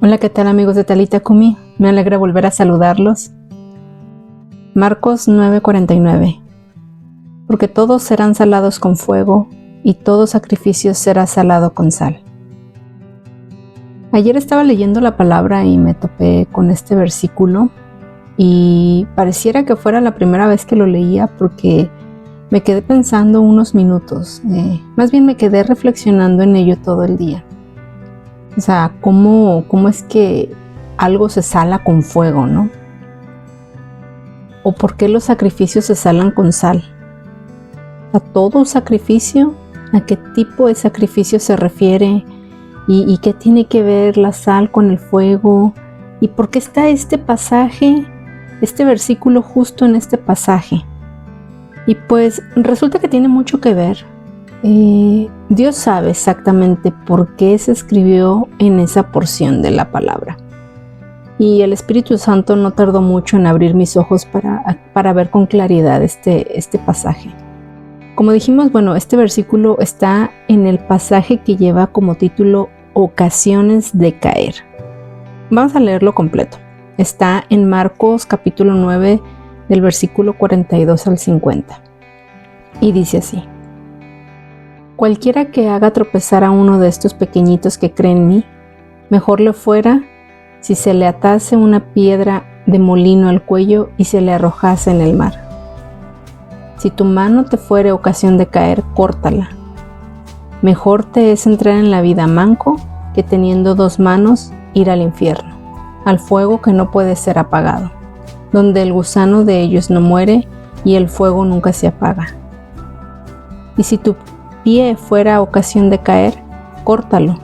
Hola, ¿qué tal amigos de Talita Kumi? Me alegra volver a saludarlos. Marcos 9:49. Porque todos serán salados con fuego, y todo sacrificio será salado con sal. Ayer estaba leyendo la palabra y me topé con este versículo y pareciera que fuera la primera vez que lo leía porque me quedé pensando unos minutos. Más bien me quedé reflexionando en ello todo el día. O sea, ¿cómo es que algo se sala con fuego, no? ¿O por qué los sacrificios se salan con sal? ¿A todo sacrificio? ¿A qué tipo de sacrificio se refiere? ¿Y qué tiene que ver la sal con el fuego? ¿Y por qué está este pasaje, este versículo justo en este pasaje? Y pues resulta que tiene mucho que ver. Dios sabe exactamente por qué se escribió en esa porción de la palabra. Y el Espíritu Santo no tardó mucho en abrir mis ojos para ver con claridad este pasaje. Como dijimos, este versículo está en el pasaje que lleva como título Ocasiones de caer. Vamos a leerlo completo. Está en Marcos capítulo 9 del versículo 42 al 50. Y dice así: Cualquiera que haga tropezar a uno de estos pequeñitos que cree en mí, mejor le fuera si se le atase una piedra de molino al cuello y se le arrojase en el mar. Si tu mano te fuere ocasión de caer, córtala. Mejor te es entrar en la vida manco que teniendo dos manos ir al infierno, al fuego que no puede ser apagado, donde el gusano de ellos no muere y el fuego nunca se apaga. Y si tu pie fuera ocasión de caer, córtalo.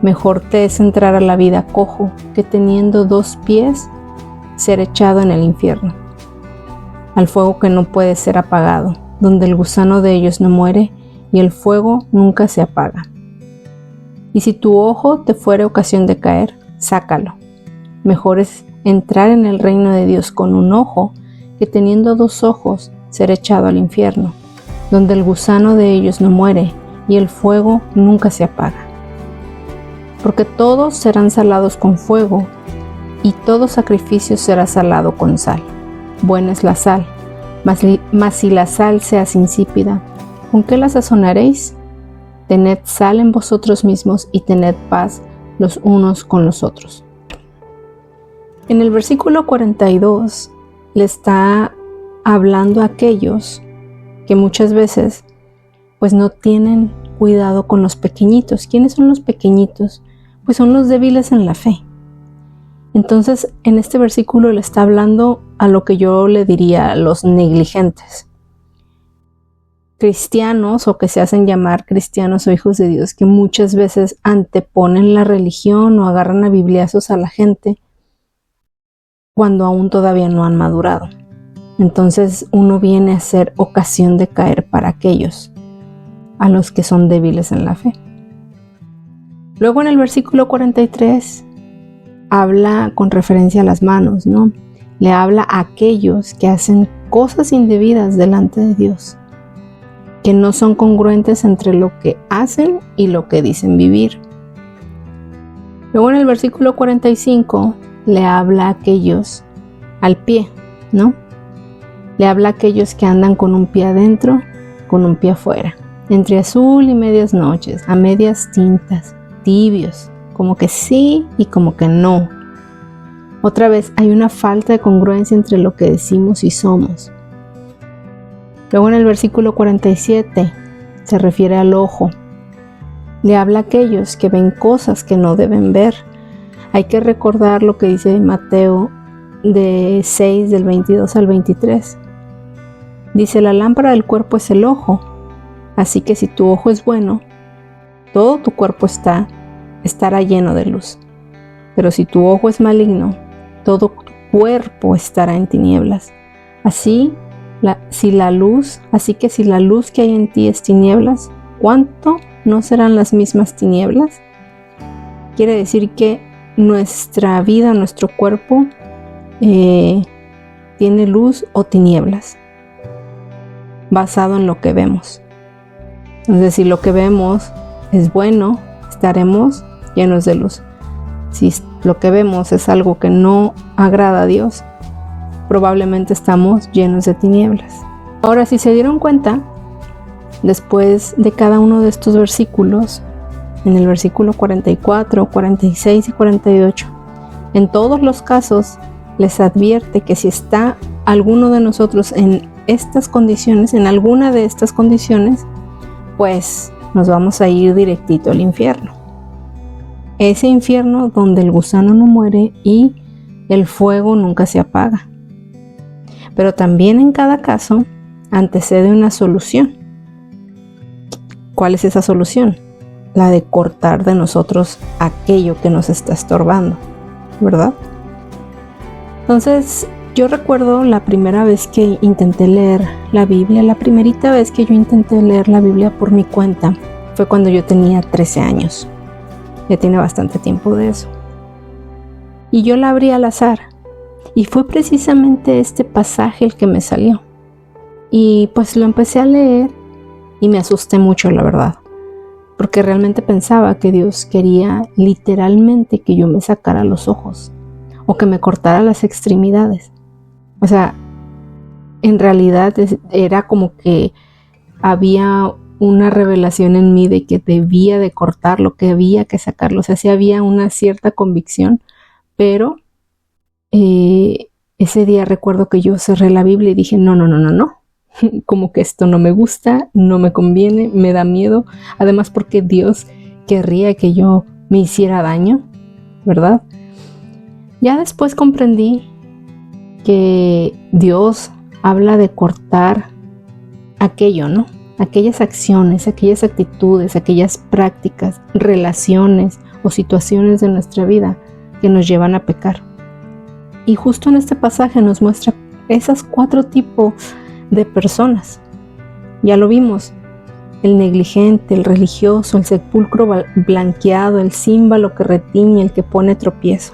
Mejor te es entrar a la vida cojo que teniendo dos pies ser echado en el infierno, al fuego que no puede ser apagado, donde el gusano de ellos no muere y el fuego nunca se apaga. Y si tu ojo te fuere ocasión de caer, sácalo. Mejor es entrar en el reino de Dios con un ojo que teniendo dos ojos ser echado al infierno, donde el gusano de ellos no muere y el fuego nunca se apaga. Porque todos serán salados con fuego, y todo sacrificio será salado con sal. Buena es la sal, mas si la sal se hace insípida, ¿con qué la sazonaréis? Tened sal en vosotros mismos y tened paz los unos con los otros. En el versículo 42 le está hablando a aquellos que muchas veces pues no tienen cuidado con los pequeñitos. ¿Quiénes son los pequeñitos? Pues son los débiles en la fe. Entonces en este versículo le está hablando a lo que yo le diría los negligentes. Cristianos o que se hacen llamar cristianos o hijos de Dios, que muchas veces anteponen la religión o agarran a bibliazos a la gente cuando aún todavía no han madurado. Entonces uno viene a ser ocasión de caer para aquellos a los que son débiles en la fe. Luego en el versículo 43 habla con referencia a las manos, ¿no? Le habla a aquellos que hacen cosas indebidas delante de Dios, que no son congruentes entre lo que hacen y lo que dicen vivir. Luego en el versículo 45 le habla a aquellos al pie, ¿no? Le habla a aquellos que andan con un pie adentro, con un pie afuera, entre azul y medias noches, a medias tintas, tibios, como que sí y como que no. Otra vez hay una falta de congruencia entre lo que decimos y somos. Luego en el versículo 47 se refiere al ojo. Le habla a aquellos que ven cosas que no deben ver. Hay que recordar lo que dice Mateo de 6 del 22 al 23. Dice: la lámpara del cuerpo es el ojo, así que si tu ojo es bueno, todo tu cuerpo estará lleno de luz. Pero si tu ojo es maligno, todo tu cuerpo estará en tinieblas. Así que si la luz que hay en ti es tinieblas, ¿cuánto no serán las mismas tinieblas? Quiere decir que nuestra vida, nuestro cuerpo, tiene luz o tinieblas, basado en lo que vemos. Entonces, si lo que vemos es bueno, estaremos llenos de luz. si lo que vemos es algo que no agrada a Dios, probablemente estamos llenos de tinieblas. Ahora, si se dieron cuenta, después de cada uno de estos versículos, en el versículo 44, 46 y 48, en todos los casos les advierte que si está alguno de nosotros en estas condiciones, en alguna de estas condiciones, pues nos vamos a ir directito al infierno. Ese infierno donde el gusano no muere y el fuego nunca se apaga. Pero también en cada caso antecede una solución. ¿Cuál es esa solución? La de cortar de nosotros aquello que nos está estorbando, ¿verdad? Entonces, yo recuerdo la primera vez que intenté leer la Biblia, la primerita vez que yo intenté leer la Biblia por mi cuenta, fue cuando yo tenía 13 años. Ya tiene bastante tiempo de eso. Y yo la abrí al azar. Y fue precisamente este pasaje el que me salió. Y pues lo empecé a leer y me asusté mucho, la verdad. Porque realmente pensaba que Dios quería literalmente que yo me sacara los ojos o que me cortara las extremidades. O sea, en realidad era como que había una revelación en mí de que debía de cortarlo, que había que sacarlo. O sea, sí había una cierta convicción, pero ese día recuerdo que yo cerré la Biblia y dije, no. Como que esto no me gusta, no me conviene, me da miedo. Además, porque Dios querría que yo me hiciera daño, ¿verdad? Ya después comprendí que Dios habla de cortar aquello, ¿no? Aquellas acciones, aquellas actitudes, aquellas prácticas, relaciones o situaciones de nuestra vida que nos llevan a pecar. Y justo en este pasaje nos muestra esas 4 tipos de personas. Ya lo vimos: el negligente, el religioso, el sepulcro blanqueado, el címbalo que retiñe, el que pone tropiezo.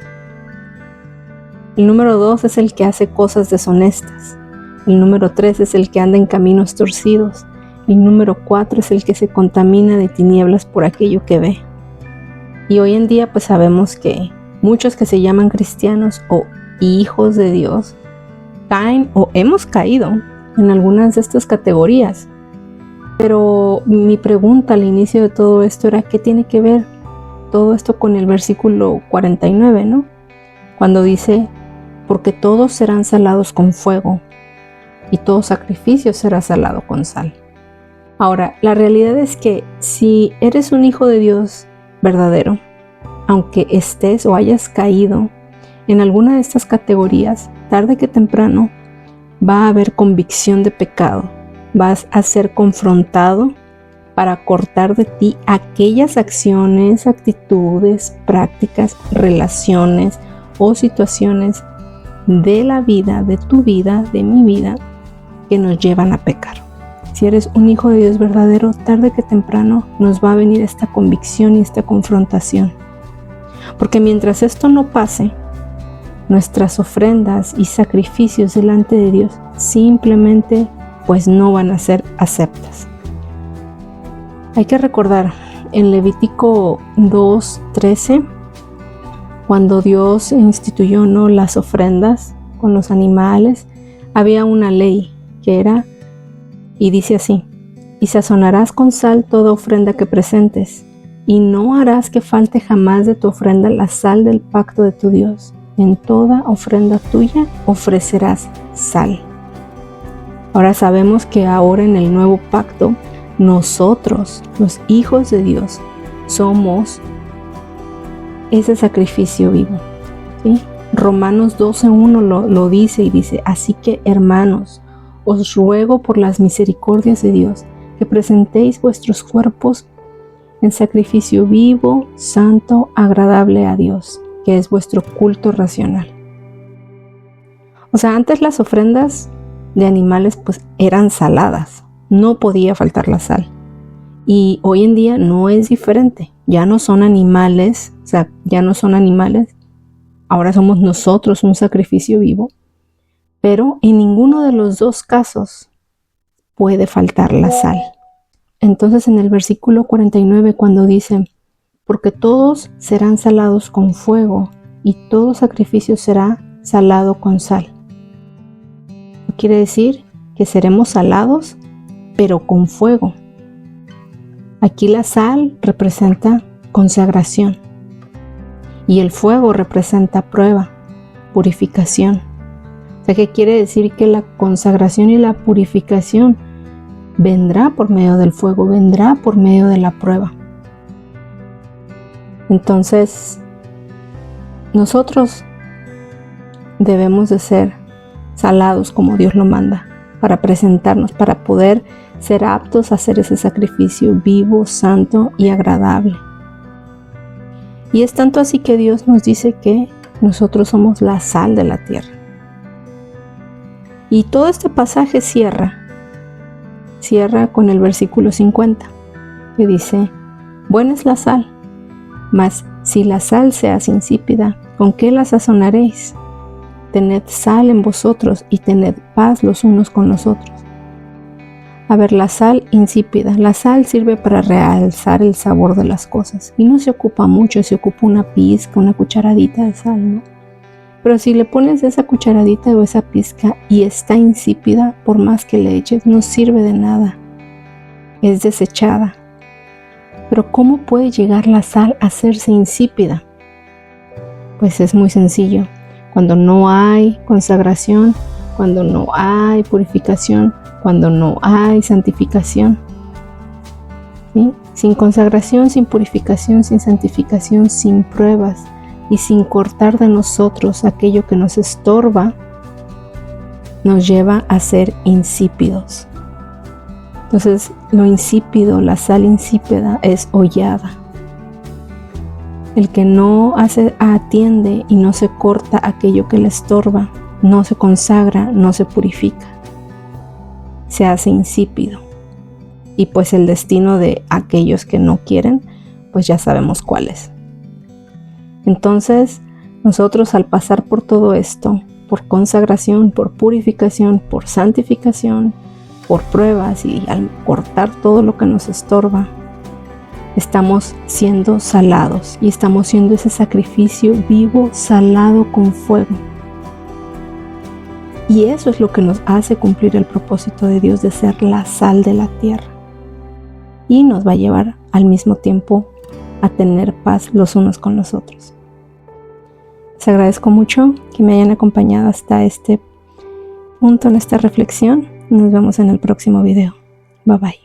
El número 2 es el que hace cosas deshonestas. El número 3 es el que anda en caminos torcidos. El número 4 es el que se contamina de tinieblas por aquello que ve. Y hoy en día pues sabemos que muchos que se llaman cristianos o hijos de Dios caen o hemos caído en algunas de estas categorías. Pero mi pregunta al inicio de todo esto era: ¿qué tiene que ver todo esto con el versículo 49, ¿no? Cuando dice: porque todos serán salados con fuego y todo sacrificio será salado con sal. Ahora, la realidad es que si eres un hijo de Dios verdadero, aunque estés o hayas caído en alguna de estas categorías, tarde que temprano va a haber convicción de pecado. Vas a ser confrontado para cortar de ti aquellas acciones, actitudes, prácticas, relaciones o situaciones de la vida, de tu vida, de mi vida, que nos llevan a pecar. Si eres un hijo de Dios verdadero, tarde que temprano nos va a venir esta convicción y esta confrontación. Porque mientras esto no pase, nuestras ofrendas y sacrificios delante de Dios simplemente pues no van a ser aceptas. Hay que recordar en Levítico 2:13, cuando Dios instituyó, ¿no?, las ofrendas con los animales, había una ley que era, y dice así: y sazonarás con sal toda ofrenda que presentes, y no harás que falte jamás de tu ofrenda la sal del pacto de tu Dios. En toda ofrenda tuya ofrecerás sal. Ahora sabemos que ahora en el nuevo pacto, nosotros, los hijos de Dios, somos ese sacrificio vivo, ¿sí? Romanos 12:1 lo dice y dice: así que, hermanos, os ruego por las misericordias de Dios que presentéis vuestros cuerpos en sacrificio vivo, santo, agradable a Dios, que es vuestro culto racional. O sea, antes las ofrendas de animales pues eran saladas, no podía faltar la sal. Y hoy en día no es diferente, ya no son animales, ahora somos nosotros un sacrificio vivo, pero en ninguno de los dos casos puede faltar la sal. Entonces en el versículo 49, cuando dice: porque todos serán salados con fuego y todo sacrificio será salado con sal. Quiere decir que seremos salados, pero con fuego. Aquí la sal representa consagración y el fuego representa prueba, purificación. O sea, que quiere decir que la consagración y la purificación vendrá por medio del fuego, vendrá por medio de la prueba. Entonces, nosotros debemos de ser salados como Dios lo manda, para presentarnos, para poder ser aptos a hacer ese sacrificio vivo, santo y agradable. Y es tanto así que Dios nos dice que nosotros somos la sal de la tierra. Y todo este pasaje cierra con el versículo 50, que dice: buena es la sal, mas si la sal se hace insípida, ¿con qué la sazonaréis? Tened sal en vosotros y tened paz los unos con los otros. A ver, la sal insípida. La sal sirve para realzar el sabor de las cosas y no se ocupa mucho, se ocupa una pizca, una cucharadita de sal, ¿no? Pero si le pones esa cucharadita o esa pizca y está insípida, por más que le eches, no sirve de nada. Es desechada. Pero ¿cómo puede llegar la sal a hacerse insípida? Pues es muy sencillo. Cuando no hay consagración, cuando no hay purificación, cuando no hay santificación. ¿Sí? Sin consagración, sin purificación, sin santificación, sin pruebas y sin cortar de nosotros aquello que nos estorba, nos lleva a ser insípidos. Entonces, lo insípido, la sal insípida es hollada. El que no atiende y no se corta aquello que le estorba, no se consagra, no se purifica, se hace insípido. Y pues el destino de aquellos que no quieren, pues ya sabemos cuál es. Entonces, nosotros al pasar por todo esto, por consagración, por purificación, por santificación, por pruebas y al cortar todo lo que nos estorba, estamos siendo salados y estamos siendo ese sacrificio vivo, salado con fuego. Y eso es lo que nos hace cumplir el propósito de Dios de ser la sal de la tierra. Y nos va a llevar al mismo tiempo a tener paz los unos con los otros. Les agradezco mucho que me hayan acompañado hasta este punto en esta reflexión. Nos vemos en el próximo video. Bye bye.